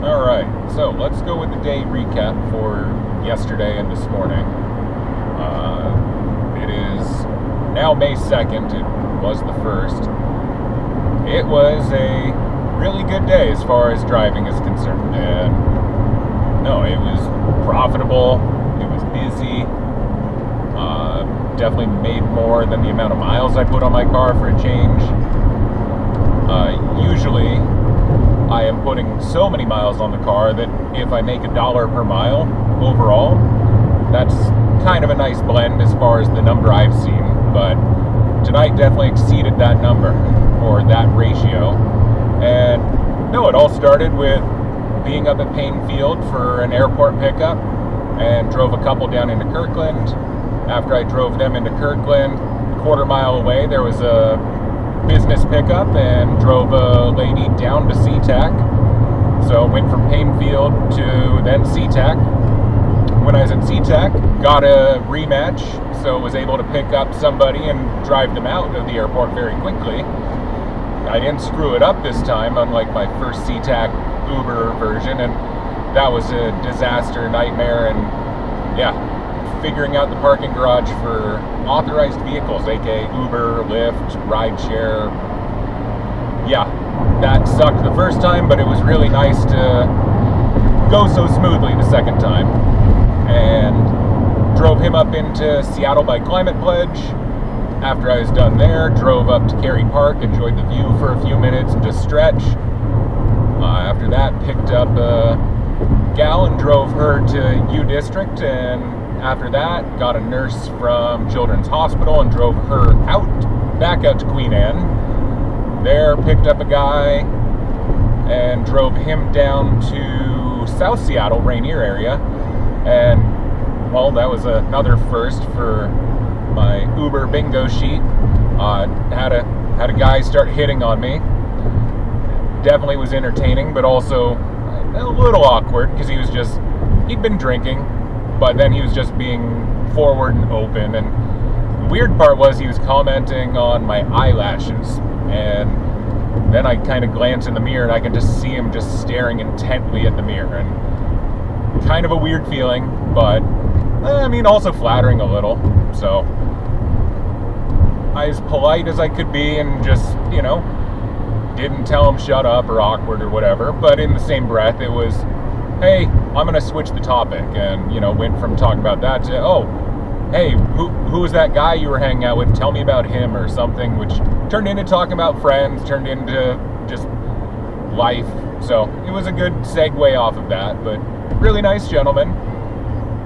Alright, so let's go with the day recap for yesterday and this morning. It is now May 2nd, it was the 1st. It was a really good day as far as driving is concerned, and no, it was profitable, it was busy, definitely made more than the amount of miles I put on my car for a change. Usually, I am putting so many miles on the car that if I make $1 per mile overall, that's kind of a nice blend as far as the number I've seen. But tonight definitely exceeded that number, or that ratio. And no, it all started with being up at Payne Field for an airport pickup and drove a couple down into Kirkland. After I drove them into Kirkland, a quarter mile away, there was a business pickup and drove a lady down to SeaTac. So went from Payne Field to then SeaTac. When I was at SeaTac, got a rematch, so was able to pick up somebody and drive them out of the airport very quickly. I didn't screw it up this time, unlike my first SeaTac Uber version, and that was a disaster, nightmare, and yeah, figuring out the parking garage for authorized vehicles, aka Uber, Lyft, rideshare. Yeah, that sucked the first time, but it was really nice to go so smoothly the second time. And drove him up into Seattle by Climate Pledge. After I was done there, drove up to Cary Park, enjoyed the view for a few minutes and just stretch. After that, picked up a gal and drove her to U District, and after that, got a nurse from Children's Hospital and drove her back out to Queen Anne. There, picked up a guy and drove him down to South Seattle, Rainier area. And, well, that was another first for my Uber bingo sheet. Had a guy start hitting on me. Definitely was entertaining, but also a little awkward because he'd been drinking. But then he was just being forward and open, and the weird part was he was commenting on my eyelashes, and then I kind of glance in the mirror and I can just see him just staring intently at the mirror, and kind of a weird feeling, but I mean also flattering a little. So I was polite as I could be and just, didn't tell him shut up or awkward or whatever, but in the same breath it was, hey, I'm going to switch the topic, and, went from talking about that to, oh, hey, who was that guy you were hanging out with? Tell me about him or something, which turned into talking about friends, turned into just life. So it was a good segue off of that, but really nice gentleman.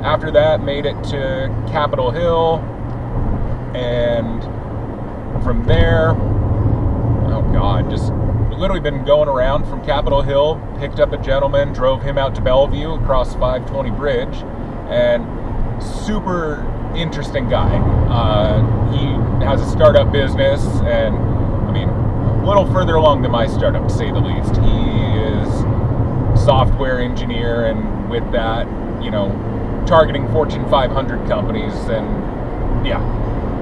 After that, made it to Capitol Hill, and from there, oh God, just literally been going around from Capitol Hill, picked up a gentleman, drove him out to Bellevue across 520 Bridge, and super interesting guy. He has a startup business, and I mean, a little further along than my startup, to say the least. He is software engineer, and with that, targeting Fortune 500 companies, and yeah,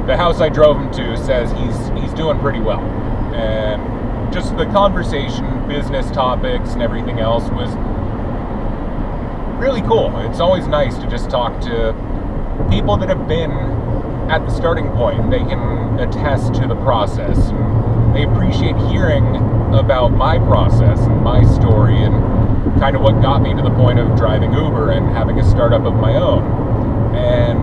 the house I drove him to says he's doing pretty well, and just the conversation, business topics, and everything else was really cool. It's always nice to just talk to people that have been at the starting point. They can attest to the process, and they appreciate hearing about my process and my story and kind of what got me to the point of driving Uber and having a startup of my own. And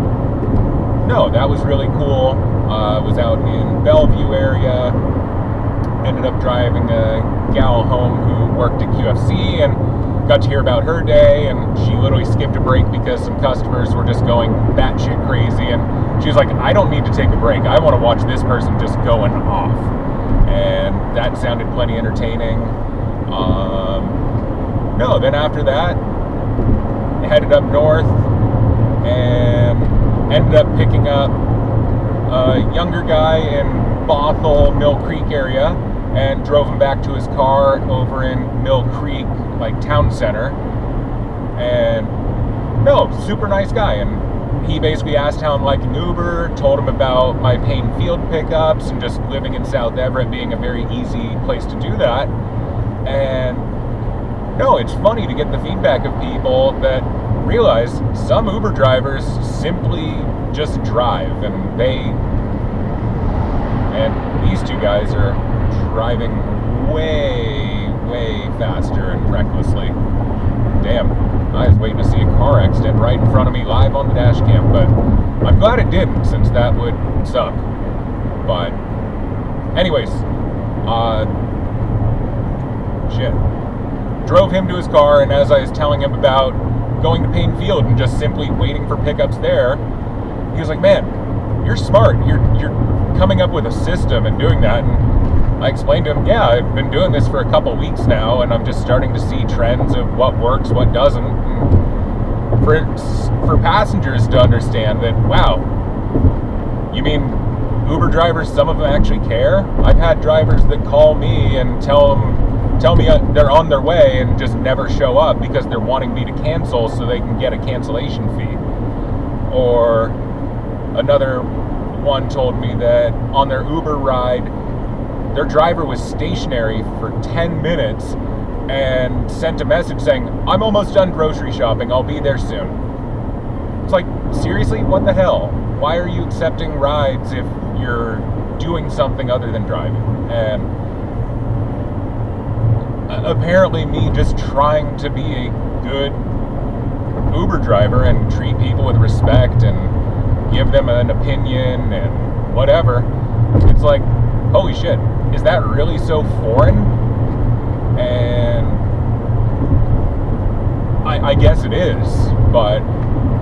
no, that was really cool. I was out in Bellevue area. Ended up driving a gal home who worked at QFC and got to hear about her day, and she literally skipped a break because some customers were just going batshit crazy, and she was like, I don't need to take a break. I want to watch this person just going off. And that sounded plenty entertaining. Then after that, headed up north and ended up picking up a younger guy in Bothell, Mill Creek area, and drove him back to his car over in Mill Creek, like town center. And no, super nice guy. And he basically asked how I'm liking Uber, told him about my Payne Field pickups and just living in South Everett being a very easy place to do that. And no, it's funny to get the feedback of people that realize some Uber drivers simply just drive, and these two guys are driving way faster and recklessly. Damn, I was waiting to see a car accident right in front of me live on the dash cam, but I'm glad it didn't, since that would suck. But anyways, drove him to his car, and as I was telling him about going to Payne Field and just simply waiting for pickups there, he was like, man, you're smart, you're coming up with a system and doing that. And I explained to him, yeah, I've been doing this for a couple weeks now, and I'm just starting to see trends of what works, what doesn't. And for passengers to understand that, wow, you mean Uber drivers, some of them actually care? I've had drivers that call me and tell me they're on their way and just never show up because they're wanting me to cancel so they can get a cancellation fee. Or another one told me that on their Uber ride, their driver was stationary for 10 minutes and sent a message saying, I'm almost done grocery shopping, I'll be there soon. It's like, seriously, what the hell? Why are you accepting rides if you're doing something other than driving? And apparently me just trying to be a good Uber driver and treat people with respect and give them an opinion and whatever, it's like, holy shit, is that really so foreign? And I guess it is, but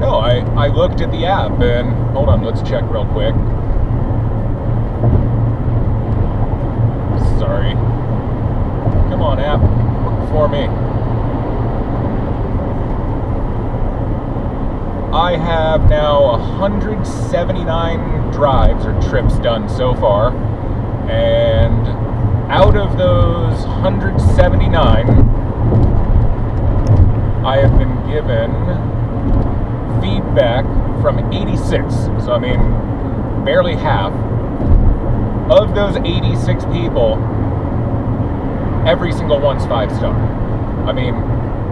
no, I looked at the app, and hold on, let's check real quick. Sorry. Come on, app, work for me. I have now 179 drives or trips done so far, and out of those 179, I have been given feedback from 86, so I mean, barely half. Of those 86 people, every single one's 5-star. I mean,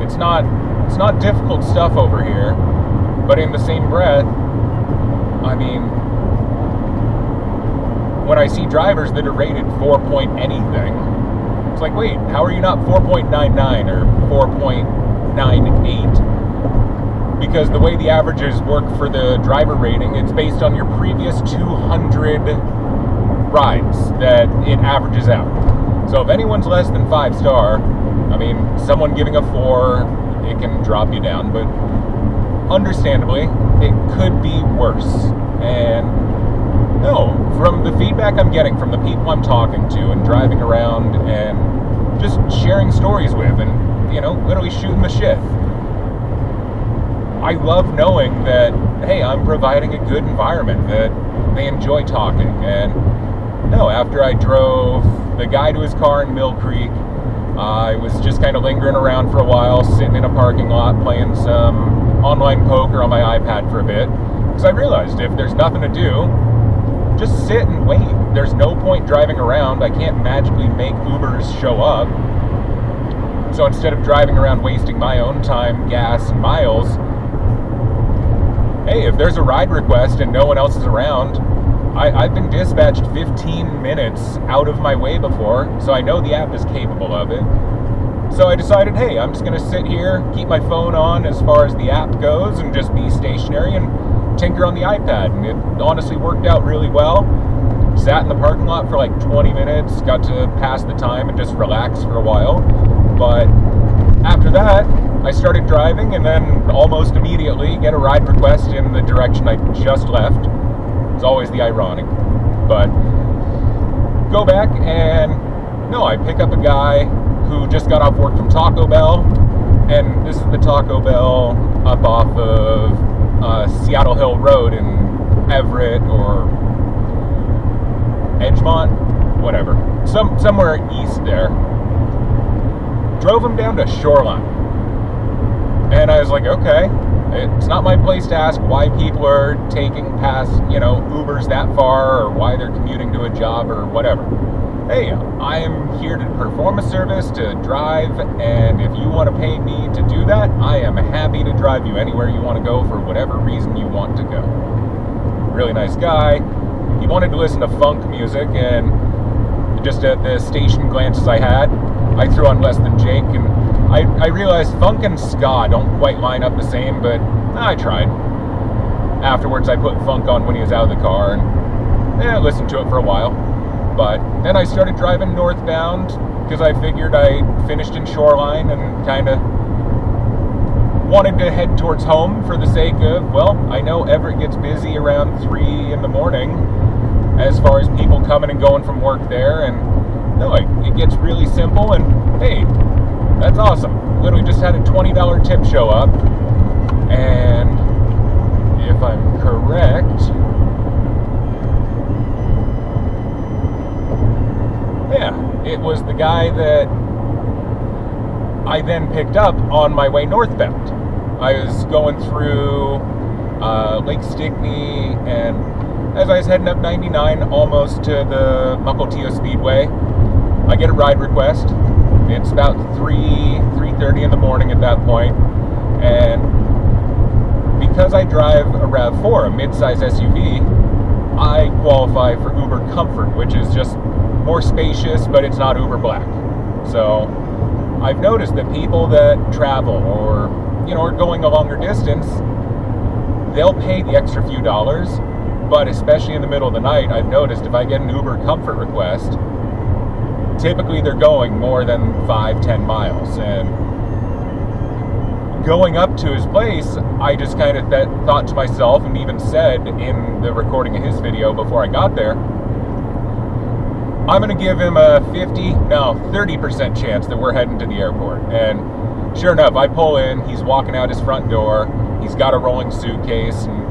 it's not difficult stuff over here, but in the same breath, I mean, when I see drivers that are rated 4 point anything, it's like, wait, how are you not 4.99 or 4.98? Because the way the averages work for the driver rating, it's based on your previous 200 rides that it averages out. So if anyone's less than 5-star, I mean, someone giving a 4, it can drop you down, but understandably, it could be worse. And no, from the feedback I'm getting from the people I'm talking to and driving around and just sharing stories with and, you know, literally shooting the shit, I love knowing that, hey, I'm providing a good environment, that they enjoy talking. And no, after I drove the guy to his car in Mill Creek, I was just kind of lingering around for a while, sitting in a parking lot, playing some online poker on my iPad for a bit, because I realized if there's nothing to do, just sit and wait. There's no point driving around. I can't magically make Ubers show up. So instead of driving around wasting my own time, gas, and miles, hey, if there's a ride request and no one else is around, I've been dispatched 15 minutes out of my way before, so I know the app is capable of it. So I decided, hey, I'm just going to sit here, keep my phone on as far as the app goes, and just be stationary and tinker on the iPad. And it honestly worked out really well. Sat in the parking lot for like 20 minutes, got to pass the time and just relax for a while. But after that, I started driving, and then almost immediately get a ride request in the direction I just left. It's always the ironic. But go back, and no, I pick up a guy who just got off work from Taco Bell, and this is the Taco Bell up off of Seattle Hill Road in Everett or Edgemont, whatever, somewhere east there. Drove him down to Shoreline, and I was like, okay, it's not my place to ask why people are taking past, Ubers that far, or why they're commuting to a job or whatever. hey, I am here to perform a service, to drive, and if you want to pay me to do that, I am happy to drive you anywhere you want to go for whatever reason you want to go. Really nice guy. He wanted to listen to funk music, and just at the station glances I had, I threw on Less Than Jake, and I realized funk and ska don't quite line up the same, but I tried. Afterwards, I put funk on when he was out of the car, and listened to it for a while. But then I started driving northbound because I figured I finished in Shoreline and kind of wanted to head towards home for the sake of, well, I know Everett gets busy around 3 in the morning as far as people coming and going from work there, and no, it gets really simple, and hey, that's awesome. Literally just had a $20 tip show up, and if I'm correct, yeah, it was the guy that I then picked up on my way northbound. I was going through Lake Stickney, and as I was heading up 99 almost to the Mukilteo Speedway, I get a ride request. It's about 3:30 in the morning at that point, and because I drive a RAV4, a mid-size SUV, I qualify for Uber Comfort, which is just more spacious, but it's not Uber Black. So I've noticed that people that travel or, are going a longer distance, they'll pay the extra few dollars, but especially in the middle of the night, I've noticed if I get an Uber Comfort request, typically they're going more than 5-10 miles, and going up to his place, I just kind of thought to myself, and even said in the recording of his video before I got there, I'm going to give him a 30% chance that we're heading to the airport. And sure enough, I pull in, he's walking out his front door, he's got a rolling suitcase, and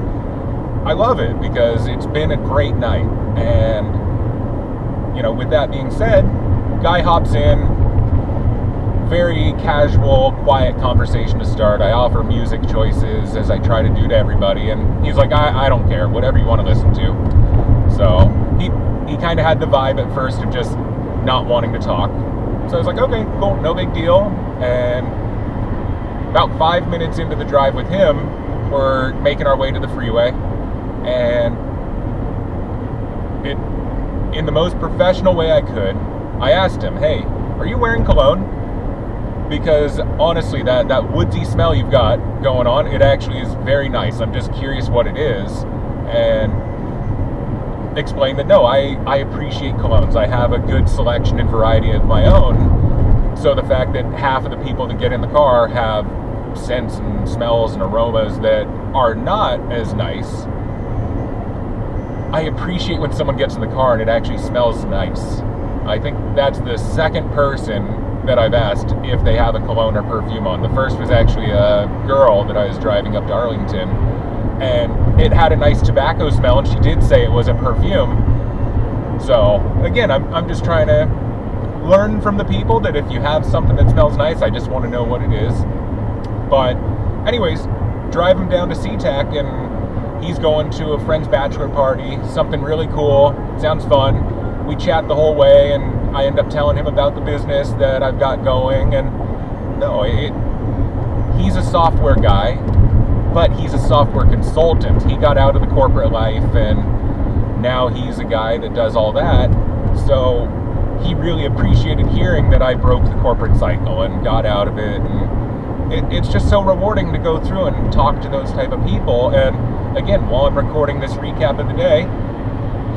I love it because it's been a great night. And, with that being said, guy hops in, very casual, quiet conversation to start. I offer music choices as I try to do to everybody, and he's like, I don't care, whatever you want to listen to. So he kind of had the vibe at first of just not wanting to talk. So I was like, okay, cool, no big deal. And about 5 minutes into the drive with him, we're making our way to the freeway, and in the most professional way I could, I asked him, hey, are you wearing cologne? Because honestly, that woodsy smell you've got going on, it actually is very nice. I'm just curious what it is. And explain that no, I appreciate colognes. I have a good selection and variety of my own. So the fact that half of the people that get in the car have scents and smells and aromas that are not as nice, I appreciate when someone gets in the car and it actually smells nice. I think that's the second person that I've asked if they have a cologne or perfume on. The first was actually a girl that I was driving up to Arlington, and it had a nice tobacco smell, and she did say it was a perfume. So again, I'm just trying to learn from the people that if you have something that smells nice, I just want to know what it is. But anyways, drive him down to SeaTac, and he's going to a friend's bachelor party, something really cool, sounds fun. We chat the whole way, and I end up telling him about the business that I've got going, and no, he's a software guy, but he's a software consultant. He got out of the corporate life, and now he's a guy that does all that. So he really appreciated hearing that I broke the corporate cycle and got out of it, and it's just so rewarding to go through and talk to those type of people. And again, while I'm recording this recap of the day,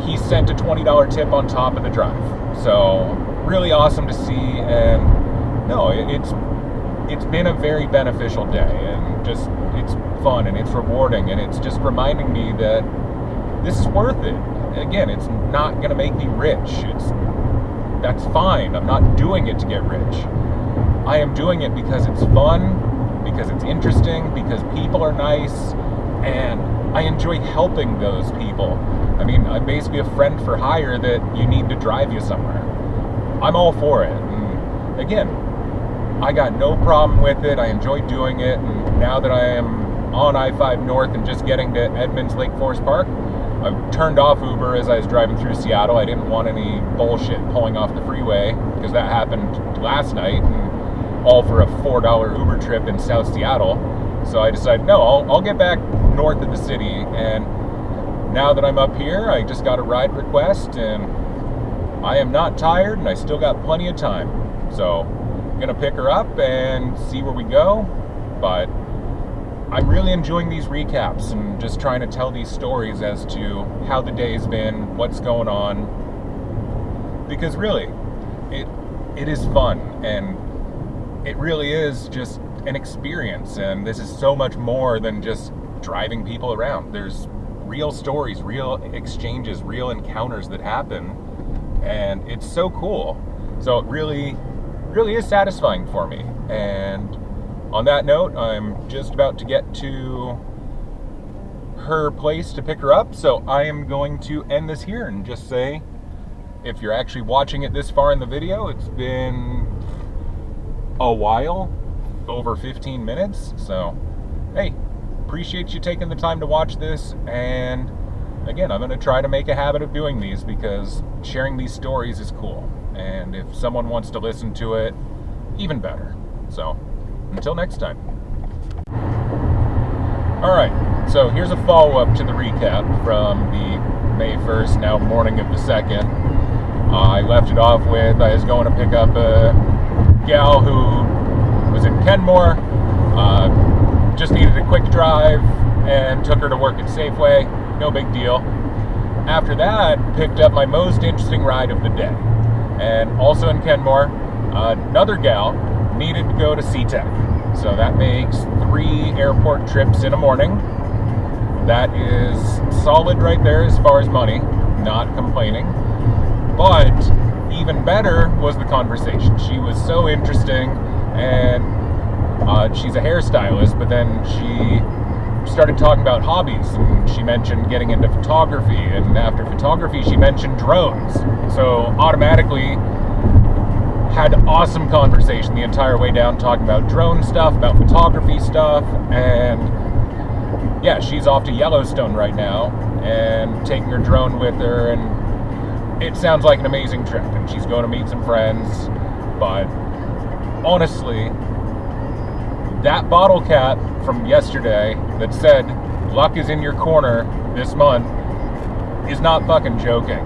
he sent a $20 tip on top of the drive. So really awesome to see, and no, it's been a very beneficial day, and just it's fun and it's rewarding, and it's just reminding me that this is worth it. Again, it's not going to make me rich. That's fine. I'm not doing it to get rich. I am doing it because it's fun, because it's interesting, because people are nice, and I enjoy helping those people. I mean, I'm basically a friend for hire that you need to drive you somewhere. I'm all for it. And again, I got no problem with it. I enjoy doing it. And now that I am on I-5 North and just getting to Edmonds Lake Forest Park, I turned off Uber as I was driving through Seattle. I didn't want any bullshit pulling off the freeway, because that happened last night, and all for a $4 Uber trip in South Seattle. So I decided, no, I'll get back north of the city, and now that I'm up here, I just got a ride request, and I am not tired, and I still got plenty of time. So I'm gonna pick her up and see where we go, but I'm really enjoying these recaps and just trying to tell these stories as to how the day's been, what's going on, because really, it is fun, and it really is just an experience, and this is so much more than just driving people around. There's real stories, real exchanges, real encounters that happen, and it's so cool. So it really is satisfying for me. And on that note, I'm just about to get to her place to pick her up, so I am going to end this here and just say, if you're actually watching it this far in the video, it's been a while, over 15 minutes, so hey, appreciate you taking the time to watch this. And again, I'm going to try to make a habit of doing these, because sharing these stories is cool, and if someone wants to listen to it, even better. So until next time. Alright, so here's a follow-up to the recap from the May 1st, now morning of the 2nd. I left it off with, I was going to pick up a gal who was in Kenmore, just needed a quick drive, and took her to work at Safeway, no big deal. After that, picked up my most interesting ride of the day. And also in Kenmore, another gal needed to go to SeaTac. So that makes 3 airport trips in a morning. That is solid right there as far as money, not complaining. But even better was the conversation. She was so interesting, and she's a hairstylist, but then she started talking about hobbies, and she mentioned getting into photography, and after photography she mentioned drones. So automatically had awesome conversation the entire way down, talking about drone stuff, about photography stuff, and yeah, she's off to Yellowstone right now and taking her drone with her, and it sounds like an amazing trip, and she's going to meet some friends. But honestly, that bottle cap from yesterday that said luck is in your corner this month is not fucking joking.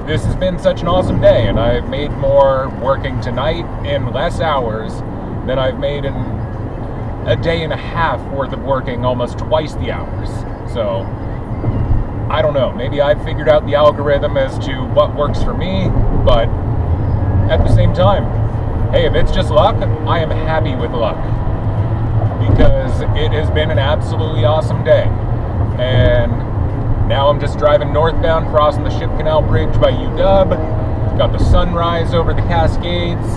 This has been such an awesome day, and I've made more working tonight in less hours than I've made in a day and a half worth of working almost twice the hours. So I don't know, maybe I've figured out the algorithm as to what works for me, but at the same time, hey, if it's just luck, I am happy with luck, because it has been an absolutely awesome day. And now I'm just driving northbound, crossing the Ship Canal Bridge by UW. Got the sunrise over the Cascades.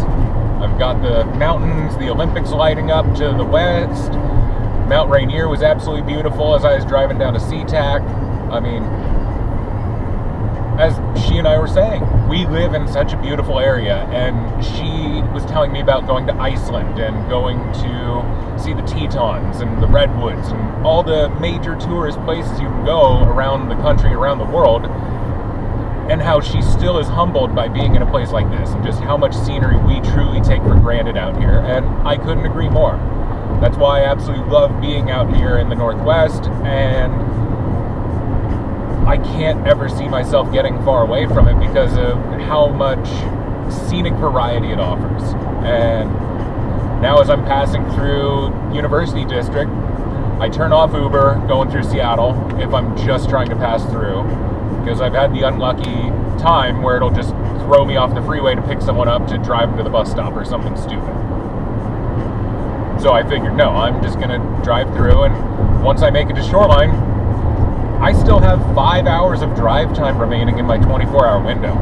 I've got the mountains, the Olympics lighting up to the west. Mount Rainier was absolutely beautiful as I was driving down to SeaTac. I mean, as she and I were saying, we live in such a beautiful area, and she was telling me about going to Iceland and going to see the Tetons and the Redwoods and all the major tourist places you can go around the country, around the world, and how she still is humbled by being in a place like this, and just how much scenery we truly take for granted out here. And I couldn't agree more. That's why I absolutely love being out here in the Northwest, and I can't ever see myself getting far away from it because of how much scenic variety it offers. And now as I'm passing through University District, I turn off Uber going through Seattle if I'm just trying to pass through, because I've had the unlucky time where it'll just throw me off the freeway to pick someone up to drive them to the bus stop or something stupid. So I figured, no, I'm just going to drive through, and once I make it to Shoreline, I still have 5 hours of drive time remaining in my 24-hour window.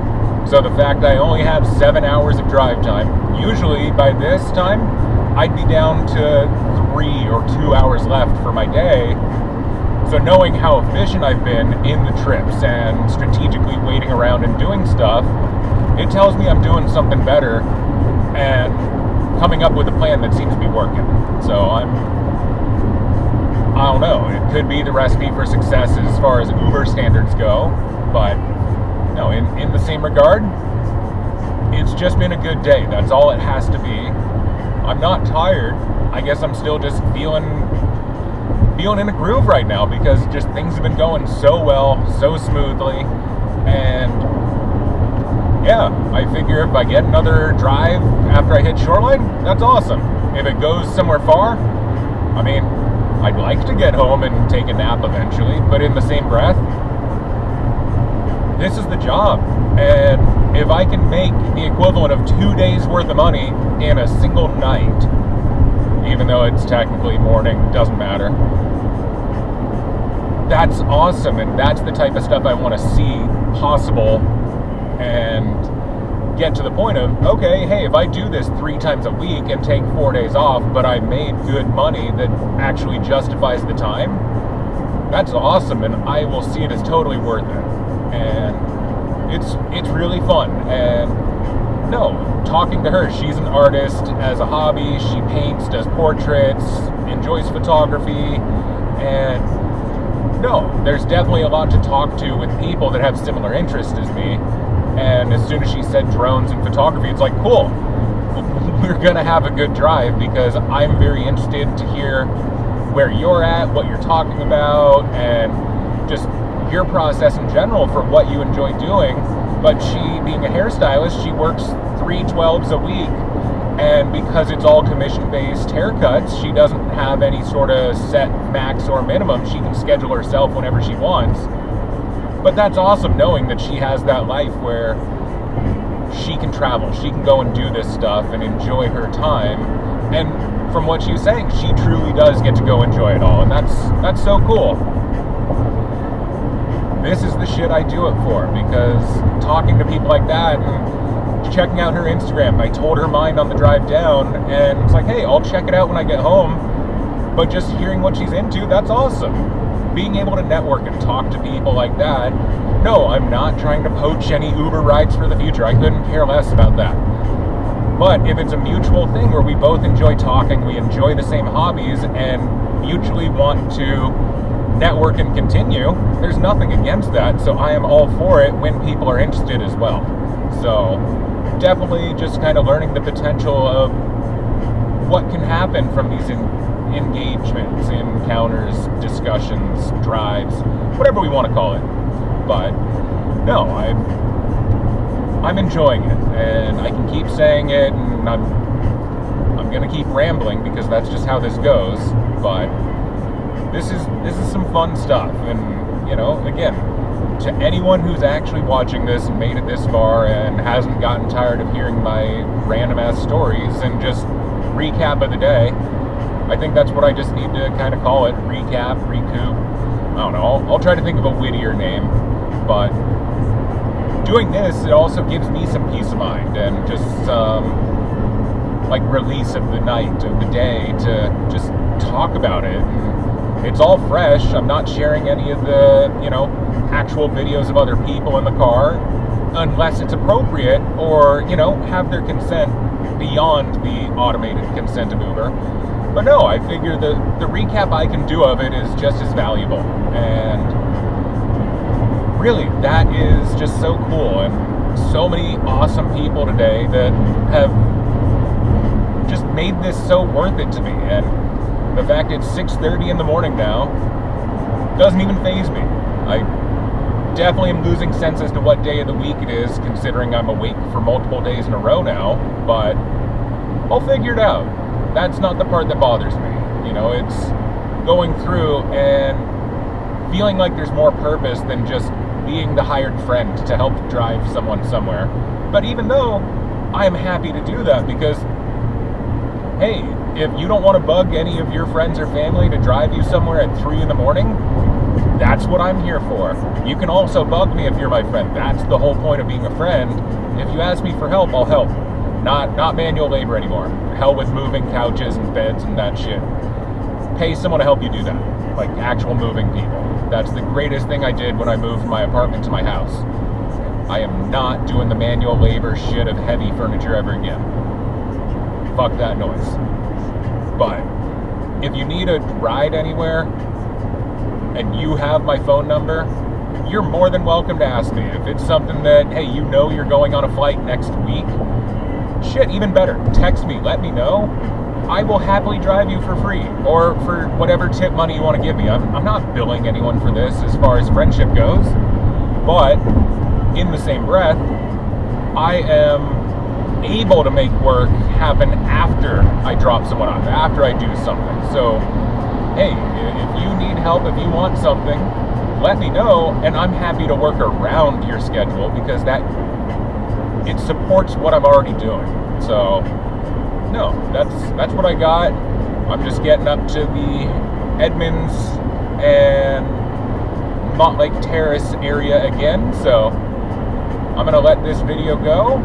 So the fact I only have 7 hours of drive time, usually by this time, I'd be down to 3 or 2 hours left for my day. So knowing how efficient I've been in the trips and strategically waiting around and doing stuff, it tells me I'm doing something better and coming up with a plan that seems to be working. So I don't know. It could be the recipe for success as far as Uber standards go, but no, in the same regard, it's just been a good day. That's all it has to be. I'm not tired. I guess I'm still just feeling in a groove right now because just things have been going so well, so smoothly, and yeah, I figure if I get another drive after I hit Shoreline, that's awesome. If it goes somewhere far, I mean, I'd like to get home and take a nap eventually, but in the same breath, this is the job. And if I can make the equivalent of 2 days worth of money in a single night, even though it's technically morning, doesn't matter, that's awesome. And that's the type of stuff I want to see possible, and get to the point of, okay, hey, if I do this 3 times a week and take 4 days off, but I made good money that actually justifies the time, that's awesome, and I will see it as totally worth it. And it's really fun. And no, talking to her, she's an artist as a hobby. She paints, does portraits, enjoys photography, and no, there's definitely a lot to talk to with people that have similar interests as me. And as soon as she said drones and photography, it's like, cool, we're gonna have a good drive, because I'm very interested to hear where you're at, what you're talking about, and just your process in general for what you enjoy doing. But she, being a hairstylist, she works 3 12s a week, and because it's all commission-based haircuts, she doesn't have any sort of set max or minimum. She can schedule herself whenever she wants. But that's awesome, knowing that she has that life where she can travel, she can go and do this stuff and enjoy her time. And from what she was saying, she truly does get to go enjoy it all, and that's so cool. This is the shit I do it for, because talking to people like that and checking out her Instagram, I told her mine on the drive down, and it's like, hey, I'll check it out when I get home. But just hearing what she's into, that's awesome. Being able to network and talk to people like that. No, I'm not trying to poach any Uber rides for the future. I couldn't care less about that. But if it's a mutual thing where we both enjoy talking, we enjoy the same hobbies, and mutually want to network and continue, there's nothing against that. So I am all for it when people are interested as well. So definitely just kind of learning the potential of what can happen from these engagements, encounters, discussions, drives, whatever we want to call it. But no, I'm enjoying it, and I can keep saying it, and I'm gonna keep rambling because that's just how this goes. But this is some fun stuff, and you know, again, to anyone who's actually watching this and made it this far and hasn't gotten tired of hearing my random ass stories and just recap of the day, I think that's what I just need to kind of call it. Recap, recoup. I don't know. I'll try to think of a wittier name. But doing this, it also gives me some peace of mind and just some like release of the night, of the day, to just talk about it. And it's all fresh. I'm not sharing any of the, you know, actual videos of other people in the car unless it's appropriate, or, you know, have their consent beyond the automated consent of Uber. But no, I figure the recap I can do of it is just as valuable. And really, that is just so cool. And so many awesome people today that have just made this so worth it to me. And the fact it's 6:30 in the morning now doesn't even faze me. I definitely am losing sense as to what day of the week it is, considering I'm awake for multiple days in a row now. But I'll figure it out. That's not the part that bothers me. You know, it's going through and feeling like there's more purpose than just being the hired friend to help drive someone somewhere. But even though I'm happy to do that, because, hey, if you don't want to bug any of your friends or family to drive you somewhere at 3 in the morning, that's what I'm here for. You can also bug me if you're my friend. That's the whole point of being a friend. If you ask me for help, I'll help. Not manual labor anymore. Hell with moving couches and beds and that shit. Pay someone to help you do that. Like actual moving people. That's the greatest thing I did when I moved from my apartment to my house. I am not doing the manual labor shit of heavy furniture ever again. Fuck that noise. But if you need a ride anywhere and you have my phone number, you're more than welcome to ask me. If it's something that, hey, you know you're going on a flight next week, shit, even better, text me, let me know. I will happily drive you for free, or for whatever tip money you want to give me. I'm not billing anyone for this as far as friendship goes, but in the same breath, I am able to make work happen after I drop someone off, after I do something. So, hey, if you need help, if you want something, let me know, and I'm happy to work around your schedule, because it supports what I'm already doing. So, no, that's what I got. I'm just getting up to the Edmonds and Montlake Terrace area again, so I'm gonna let this video go.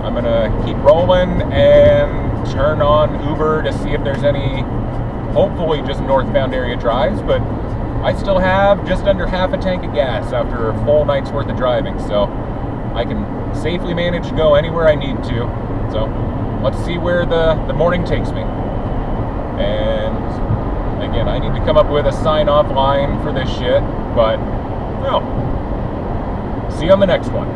I'm gonna keep rolling and turn on Uber to see if there's any, hopefully just northbound area drives, but I still have just under half a tank of gas after a full night's worth of driving, so I can safely manage to go anywhere I need to. So let's see where the morning takes me. And again, I need to come up with a sign-off line for this shit, but, well, see you on the next one.